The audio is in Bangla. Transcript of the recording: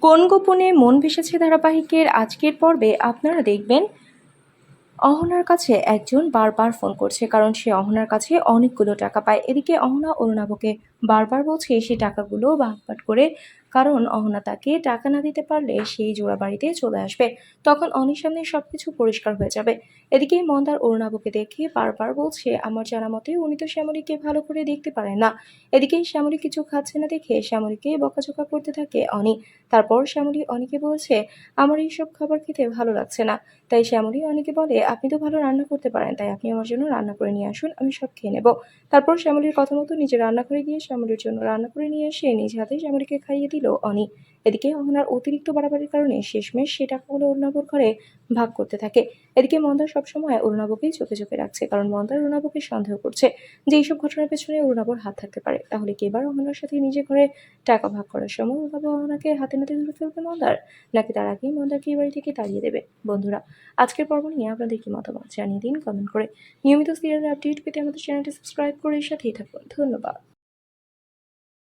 কোন গোপনে মন ভেসেছে ধারাবাহিকের আজকের পর্বে আপনারা দেখবেন অহনার কাছে একজন বারবার ফোন করছে, কারণ সে অহনার কাছে অনেকগুলো টাকা পায়। এদিকে অহনা অরুণাবকে বারবার বলছে সেই টাকাগুলো ভাগবাট করে, কারণ অহনা তাকে টাকা না দিতে পারলে সেই জোড়া বাড়িতে চলে আসবে, তখন অনির সামনে সবকিছু পরিষ্কার হয়ে যাবে। এদিকে মন্দার অরুণাবকে দেখে বারবার বলছে, আমার জানা মতে উনি তো শ্যামলীকে ভালো করে দেখতে পারেন না। এদিকে শ্যামলী কিছু খাচ্ছে না দেখে শ্যামলীকে বকাঝকা করতে থাকে অনি। তারপর শ্যামলী অনিকে বলছে, আমার এইসব খাবার খেতে ভালো লাগছে না। তাই শ্যামলী অনেকে বলে, আপনি তো ভালো রান্না করতে পারেন, তাই আপনি আমার জন্য রান্না করে নিয়ে আসুন, আমি সব খেয়ে নেব। তারপর শ্যামলীর কথা মতো নিজে রান্নাঘরে গিয়ে শ্যামলীর জন্য রান্না করে নিয়ে এসে নিজ হাতে শ্যামলীকে খাইয়ে দিল অনি। এদিকে অহনার অতিরিক্ত বাড়াবাড়ির কারণে শেষমেশ সে টাকাগুলো অরুণাবর ঘরে ভাগ করতে থাকে। এদিকে মন্দার সবসময় অরুণাবকেই চোখে চোখে রাখছে, কারণ মন্দার অরুণাবকে সন্দেহ করছে যে এইসব ঘটনার পেছনে অরুণাবর হাত থাকতে পারে। তাহলে কি এবার অহনার সাথে নিজে ঘরে টাকা ভাগ করার সময় অরুণাব অহনাকে হাতে নাতে ধরে ফেলবে মন্দার, নাকি তার আগেই মন্দারকে এই বাড়ি থেকে তাড়িয়ে দেবে? বন্ধুরা, আজকের পর্ব নিয়ে আপনাদের কি মতামত জানিয়ে দিন কমেন্ট করে। নিয়মিত সিরিয়ালের আপডেট পেতে আমাদের চ্যানেলটি সাবস্ক্রাইব করে সাথেই থাকুন। ধন্যবাদ।